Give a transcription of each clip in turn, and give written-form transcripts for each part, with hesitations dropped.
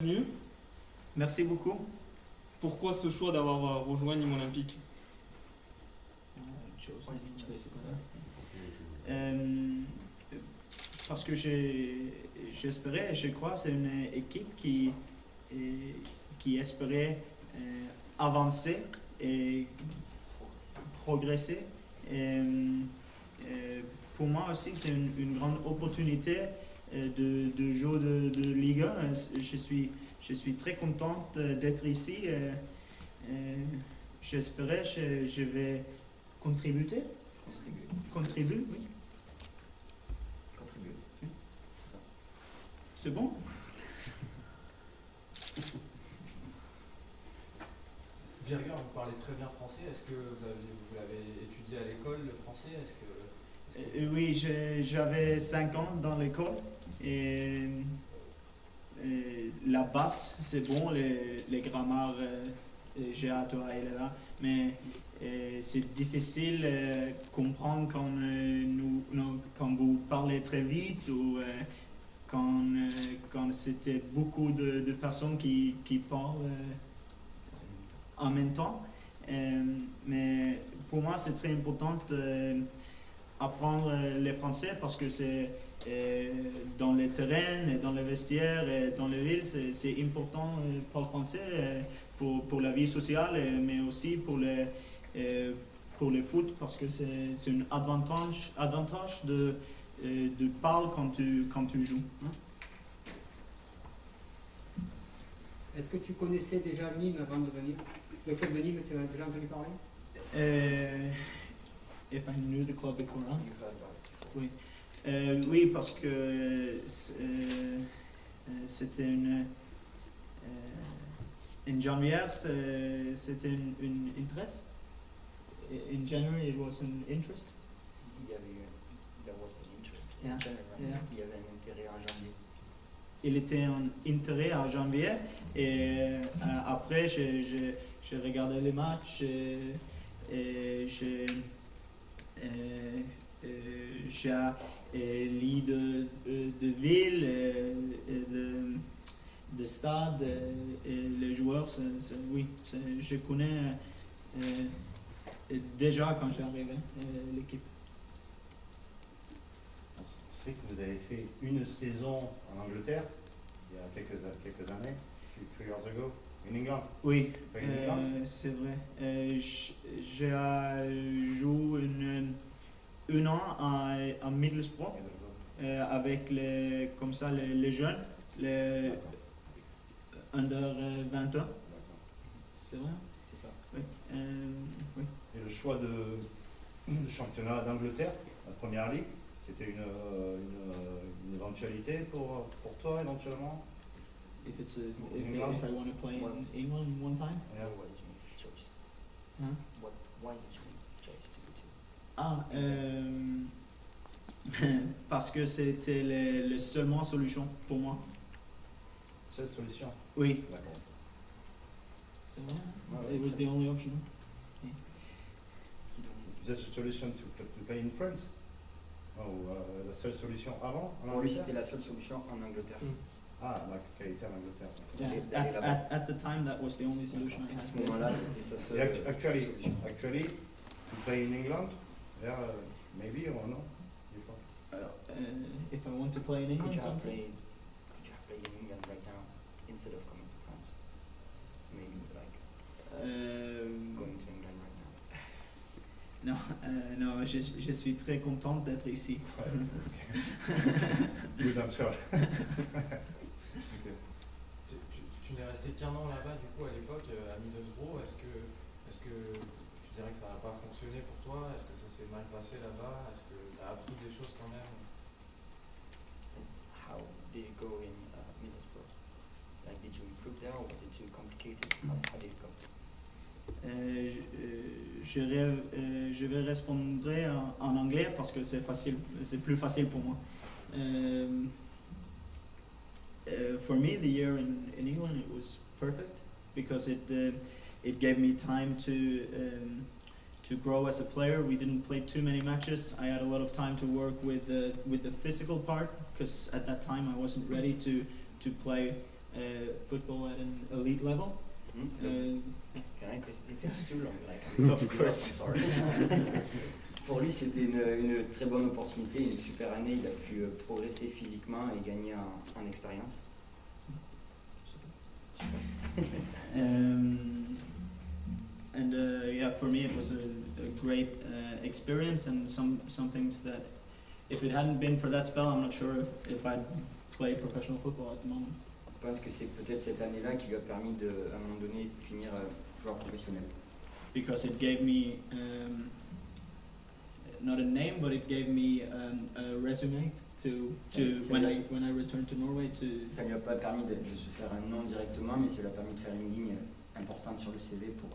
Bienvenue. Merci beaucoup. Pourquoi ce choix d'avoir rejoint Nîmes Olympique? Euh, Parce que j'espérais, je crois, c'est une équipe qui espérait avancer et progresser. Pour moi aussi, c'est une grande opportunité de jouer de Ligue 1. Je suis très contente d'être ici. J'espérais que je vais contribuer. Contribuer, oui. C'est bon? Birger, vous parlez très bien français. Est-ce que vous l'avez étudié à l'école, le français? Oui, j'avais 5 ans dans l'école et la base, c'est bon, les grammaires, j'ai à toi et là, mais c'est difficile de comprendre quand vous parlez très vite ou quand c'était beaucoup de personnes qui parlent en même temps. Mais pour moi, c'est très important d'apprendre le français parce que c'est dans les terrains, et dans les vestiaires, et dans les villes, c'est important de parler français pour la vie sociale, mais aussi pour le foot parce que c'est un avantage de parler quand tu joues. Est-ce que tu connaissais déjà Nîmes avant de venir? Le club de Nîmes, tu as déjà entendu parler? If I knew the club beforehand. Oui. Oui, parce que c'était en janvier, c'était une interest. In January, it was an interest. There was an interest Yeah, in January. yeah. Il y avait un intérêt en janvier. Il était en intérêt en janvier et après j'ai regardé les matchs et j'ai lu de villes et de stades et les joueurs, oui, je connais déjà quand j'arrivais l'équipe. On sait que vous avez fait une saison en Angleterre, il y a quelques années, few years ago, in England. Oui, Pas in England? c'est vrai. J'ai joué un an en Middlesbrough avec comme ça, les jeunes, les under 20 ans. C'est vrai? C'est ça. Oui. Oui. Et le choix de championnat d'Angleterre, la première ligue, c'était une éventualité pour toi éventuellement? If England? I want to play in England one time. Yeah. Why did you make this choice? Hein? Why did you make this choice to go to? Ah, parce que c'était le seulement solution pour moi. Seule solution. Oui. D'accord. C'est vrai? Ah ouais, It was très the only option. That's a solution to play in France? Oh, la seule solution avant en Pour lui, Angleterre? c'était la seule solution en Angleterre. Ah, la qualité en Angleterre. Yeah, D'aller là-bas. at the time, that was the only solution I À had. ce moment-là, c'était sa seule Et actually, solution. to play in England, yeah, maybe or no? Before. If I want to play in Could England, you have something. played in England right now instead of coming to France? Maybe like going to England right now. Non, je suis très contente d'être ici. Good answer. Tu n'es resté qu'un an là-bas, du coup, à l'époque, à Middlesbrough. Est-ce que tu dirais que ça n'a pas fonctionné pour toi? Est-ce que ça s'est mal passé là-bas? Est-ce que tu as appris des choses quand même? How did it go in Middlesbrough? Like, did you improve there or was it too complicated? How did it go? Je vais répondre en anglais parce que c'est plus facile pour moi. For me, the year in England it was perfect because it gave me time to grow as a player. We didn't play too many matches. I had a lot of time to work with the physical part because at that time I wasn't ready to play football at an elite level. Can I just, if it's too long, like, Of course. I'm sorry. Pour lui, c'était une très bonne opportunité, une super année. Il a pu progresser physiquement et gagner en expérience. And yeah, for me it was a great experience, and some things that if it hadn't been for that spell, I'm not sure if I'd play professional football at the moment. Je pense que c'est peut-être cette année-là qui lui a permis de, à un moment donné, de finir joueur professionnel. Because it gave me not a name, but it gave me a resume to when I returned to Norway to. Ça lui a pas permis de se faire un nom directement, mais ça lui a permis de faire une ligne importante sur le CV pour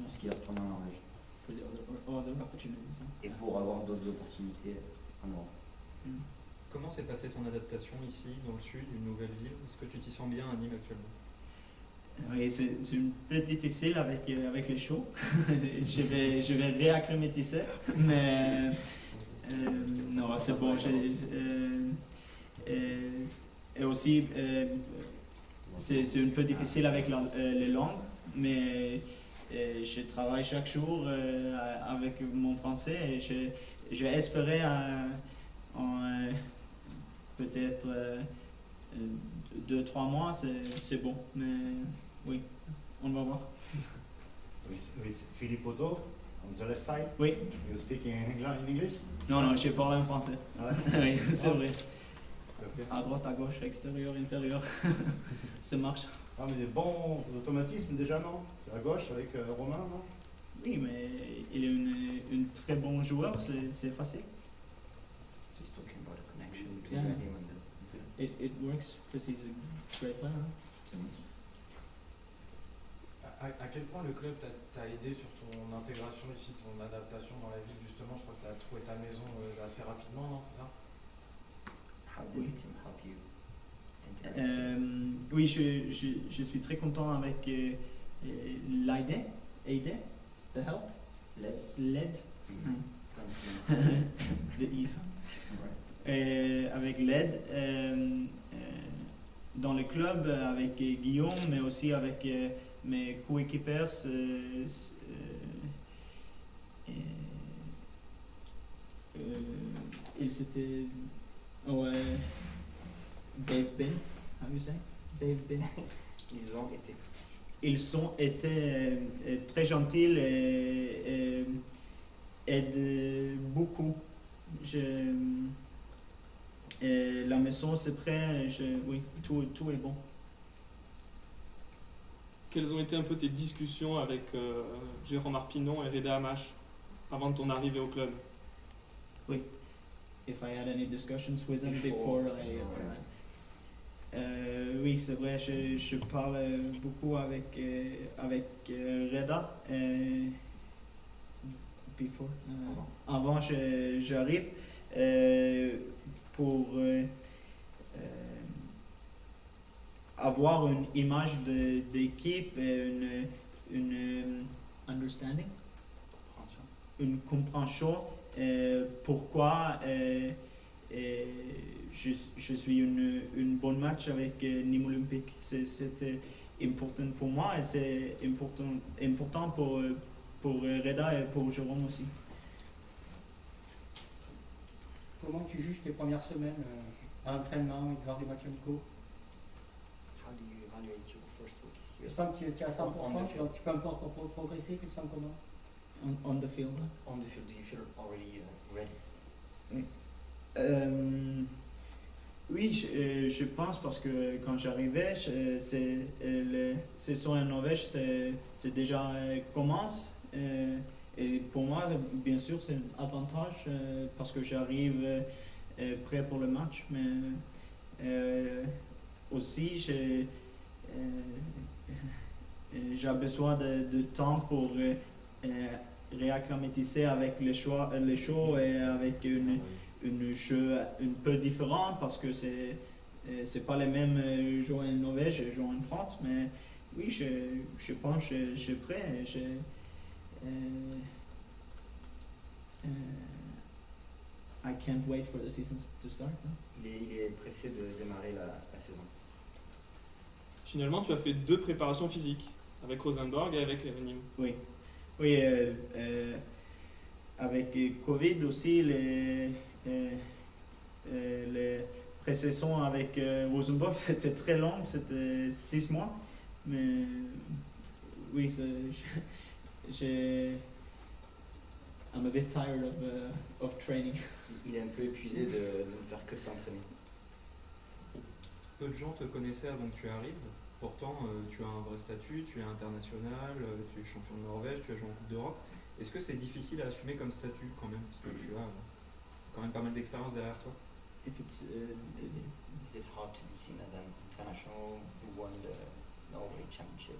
ce qu'il est retourné en Norvège. For the other opportunities. Et pour avoir d'autres opportunités en Europe. Comment s'est passée ton adaptation ici, dans le sud, une nouvelle ville? Est-ce que tu t'y sens bien à Nîmes actuellement? Oui, c'est un peu difficile avec le chaud. je vais réacclimatisser, mais non, c'est bon. Et aussi, c'est un peu difficile avec les langues, mais je travaille chaque jour avec mon français et j'ai espéré en peut-être 2-3 mois, c'est bon, mais oui, on va voir. With Philippe Otto on the left side. Oui. You speak in English? Non, j'ai parlé en français. Ah ouais? Oui, c'est vrai. Ok. À droite, à gauche, extérieur, intérieur. Ça marche. Ah, mais des bons automatismes déjà, non? À gauche avec Romain, non? Oui, mais il est un très bon joueur, c'est facile. So he's talking about a connection Yeah. between him and the... It works because he's a great player. À quel point le club t'a aidé sur ton intégration ici, ton adaptation dans la ville justement? Je crois que tu as trouvé ta maison assez rapidement, non? C'est ça? How did the team help you? Oui, je suis très content avec l'aide, the help, l'aide, the ease. Avec l'aide dans le club, avec Guillaume, mais aussi avec mes coéquipiers. Ils étaient. Dave Ben, how you say? Dave Ben. Ils ont été très gentils et aident beaucoup. La maison c'est prêt, oui, tout est bon. Quelles ont été un peu tes discussions avec Jérôme Arpinon et Reda Hamash avant ton arrivée au club? If I had any discussions with them Before. before I oui, c'est vrai, je parle beaucoup avec Reda before, avant j'arrive pour avoir une image d'équipe et une understanding, une compréhension pourquoi je suis une bonne match avec Nîmes Olympique. C'était important pour moi et c'est important pour Reda et pour Jérôme aussi. Comment tu juges tes premières semaines à l'entraînement et voir des matchs amicaux? How do you evaluate your first weeks Tu here? sens que tu es à 100%, On the field. tu peux encore progresser, tu te sens comment? On the field. On the field, do you feel already ready? Oui, je pense parce que quand j'arrivais, saison en Norvège, c'est déjà commence. Et pour moi, bien sûr, c'est un avantage parce que j'arrive prêt pour le match. Mais aussi, j'ai besoin de temps pour réacclimatiser avec les shows et avec une jeu un peu différent parce que c'est pas les mêmes joueurs en Norvège et joueurs en France, mais oui, je pense que je suis prêt. I can't wait for the season to start. No? Il est pressé de démarrer la saison. finalement, tu as fait 2 préparations physiques, avec Rosenborg et avec Nîmes. Oui, oui. Avec Covid aussi, les pré-saisons avec Rosenborg, c'était très long, c'était 6 mois. Mais oui, I'm a bit tired of training. Il est un peu épuisé de ne faire que s'entraîner. Peu de gens te connaissaient avant que tu arrives. Pourtant, tu as un vrai statut, tu es international, tu es champion de Norvège, tu as joué en Coupe d'Europe. Est-ce que c'est difficile à assumer comme statut quand même? Parce que tu as quand même pas mal d'expérience derrière toi. If it's, Is it hard to be seen as an international who won the Norway Championship?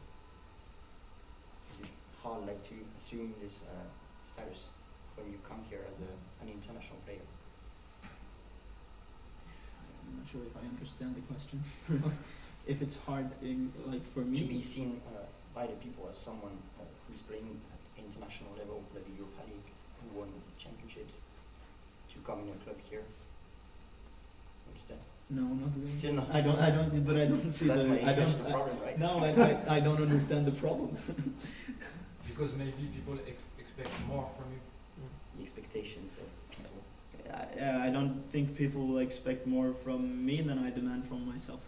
Is it hard to assume this status when you come here as an international player? I'm not sure if I understand the question. If it's hard, for me. To be seen by the people as someone who's playing at international level, like the Europa League, who won championships, to come in a club here. Understand? No, not really. Still not. I don't see That's my I English don't. problem, right? No, I don't understand the problem. Because maybe people expect more from you. The expectations of people. I don't think people expect more from me than I demand from myself.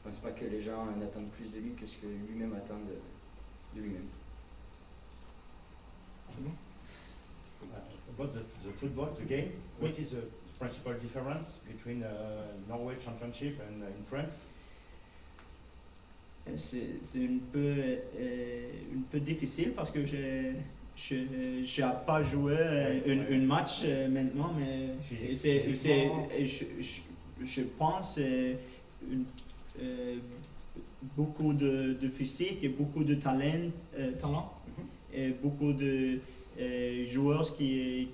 Je pense pas que les gens n'attendent plus de lui que ce que lui-même attend de lui-même. About the football, the game, what is the principal difference between Norway Championship and in France? C'est un peu difficile parce que je n'ai pas joué un match maintenant, mais je pense beaucoup de physique et beaucoup de talent et beaucoup de joueurs qui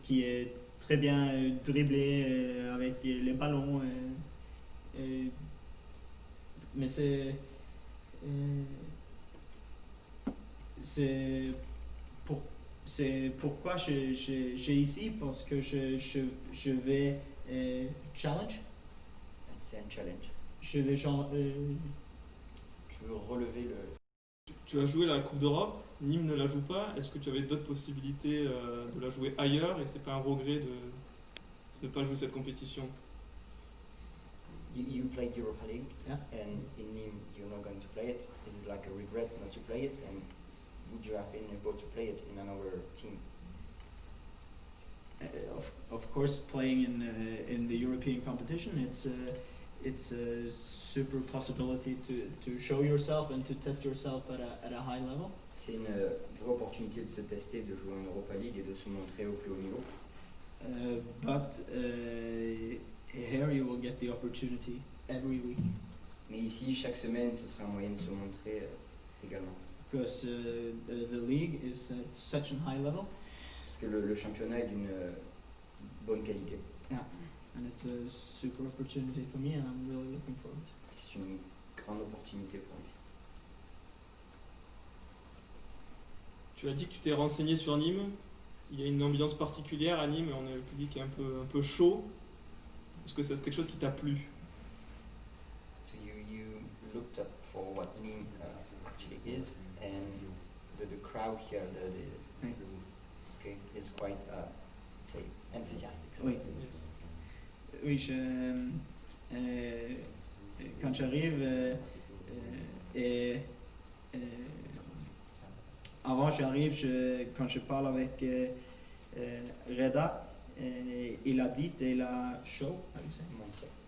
est très bien dribblé avec les ballons. Mais c'est pourquoi j'ai ici, parce que je vais challenge. C'est un challenge. Je vais Tu veux relever le. Tu as joué la Coupe d'Europe, Nîmes ne la joue pas. Est-ce que tu avais d'autres possibilités de la jouer ailleurs et c'est pas un regret de ne pas jouer cette compétition? You played Europa League, Yeah. and in Nîmes you're not going to play it. Is it like a regret not to play it? And would you have been able to play it in another team? Of course, playing in the European competition, it's a super possibility to show yourself and to test yourself at a high level. C'est une vraie opportunité de se tester, de jouer en Europa League et de se montrer au plus haut niveau. But here you will get the opportunity every week, Mais ici, chaque semaine, ce sera un moyen de se montrer également. because the league is at such a high level, Parce que le championnat est d'une bonne qualité. and it's a super opportunity for me, and I'm really looking forward to it. C'est une grande opportunité pour lui. Tu as dit que tu t'es renseigné sur Nîmes. Il y a une ambiance particulière à Nîmes, on a le public est un peu chaud. Est-ce que c'est quelque chose qui t'a plu? So you looked up for what Nîmes actually is, and the crowd here, okay, is quite, let's say, enthusiastic. So Oui. Oui, quand j'arrive avant j'arrive, quand je parle avec Reda, il a dit,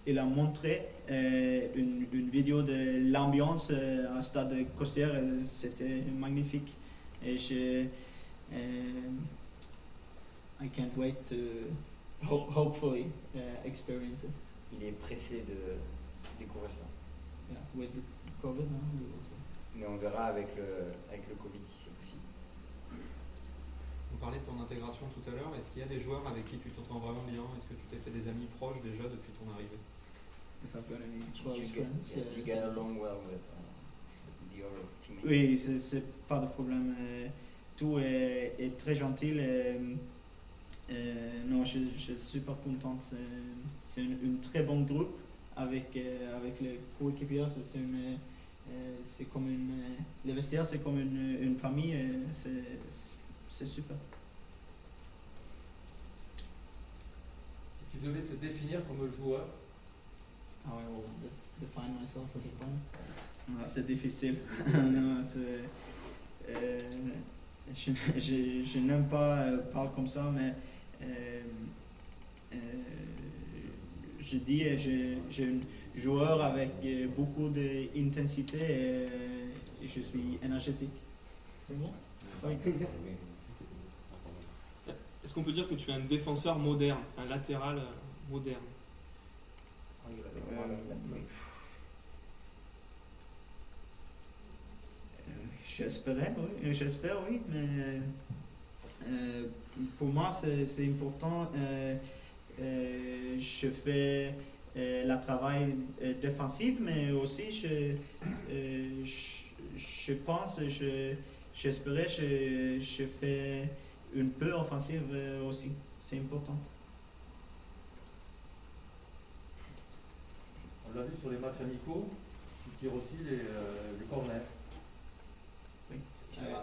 il a montré une vidéo de l'ambiance à Stade Costière, c'était magnifique. Et I can't wait to hopefully experience it. Il est pressé de découvrir ça. Yeah, with the COVID, we will see. Mais on verra avec le Covid si c'est possible. On parlait de ton intégration tout à l'heure. Est-ce qu'il y a des joueurs avec qui tu t'entends vraiment bien? Est-ce que tu t'es fait des amis proches déjà depuis ton arrivée? If I've got any Do close you friends. do you get along well with the other teammates? Oui, c'est pas de problème. Tout est très gentil. Non, je suis super contente. C'est une très bon groupe avec les coéquipiers. C'est comme les vestiaires, c'est comme une famille. C'est super. Si tu devais te définir comme joueur, How I will define myself as a player. C'est difficile. Non, je n'aime pas parler comme ça, mais je dis j'ai un joueur avec beaucoup d'intensité et je suis énergétique. C'est bon? Oui. Est-ce qu'on peut dire que tu es un défenseur moderne, un latéral moderne? Are you like a modern left wing? J'espère, oui, mais pour moi c'est important. Je fais le travail défensif, mais aussi je pense, j'espérais, je fais un peu offensive aussi. C'est important. on l'a vu sur les matchs amicaux, tu tires aussi les corners. Oui.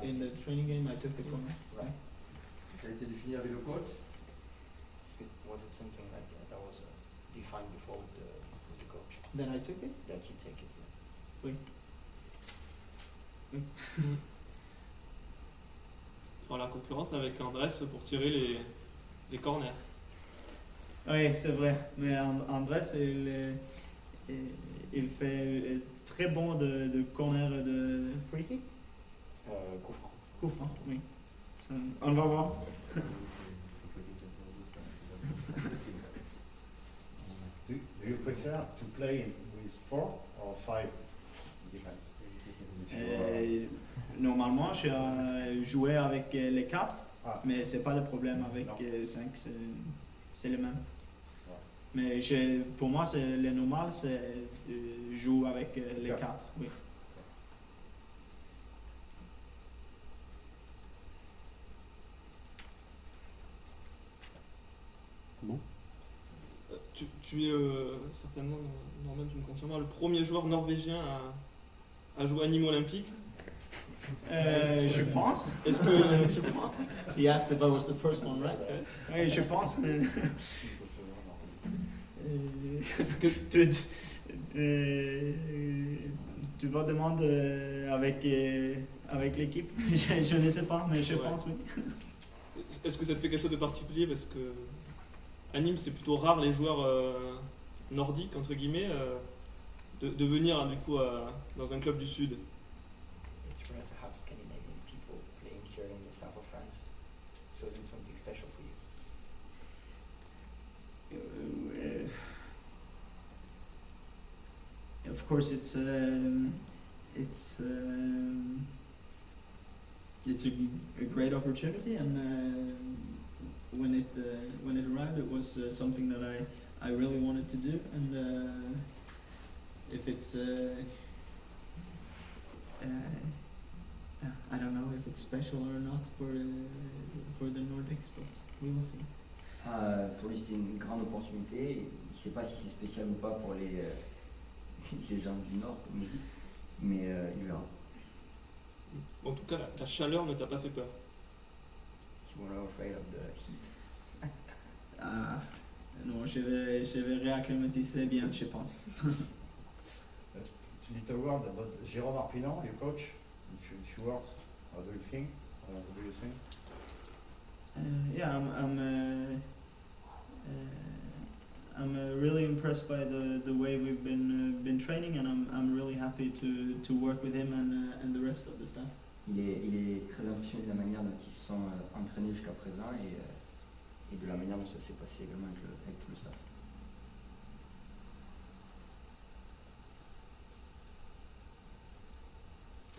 In the training game, I took the corner. Right. Ça a été défini avec le coach. Was it something like that was defined before with the coach Then I took it. that you take it? Oui. En la concurrence avec Andrés pour tirer les corners. Oui, c'est vrai. Mais Andrés, il fait très bon de corner de free kick. Coup franc. Coup franc, oui. On va voir. Do you prefer to play with 4 or 5 defense? Normalement, je jouais avec les 4, mais c'est pas de problème avec Non. 5, c'est le même. Ouais. Mais pour moi, le normal, c'est jouer avec les 4. Oui. Tu es certainement, Norman, tu me confirmeras, le premier joueur norvégien à jouer à Nîmes Olympique. Je pense. Est-ce que Je pense. He asked if I was the first one, right? Oui, je pense, mais est-ce que tu vas demander avec l'équipe. Je ne sais pas, mais je Ouais. pense, oui. est-ce que ça te fait quelque chose de particulier parce que à Nîmes c'est plutôt rare les joueurs nordiques entre guillemets de venir du coup dans un club du sud. It's rare to have Scandinavian people playing here in the south of France. So is it something special for you? Of course, it's a great opportunity, and when it arrived, it was something that I really wanted to do, and if it's I don't know if it's special or not for the Nordics, but we will see. Pour lui, c'était une grande opportunité. Il ne sait pas si c'est spécial ou pas pour les gens du Nord, comme il dit, mais il verra. En tout cas la chaleur ne t'a pas fait peur. You were afraid of the heat. Non, je vais réacclimatisser bien, je pense. Little word about Jérôme Arpinan, your coach. If you words, what do you think? What do you think? Yeah, I'm really impressed by the way we've been training, and I'm really happy to work with him and the rest of the staff. Il est très impressionné de la manière dont ils se sont entraînés jusqu'à présent et de la manière dont ça s'est passé également avec tout le staff.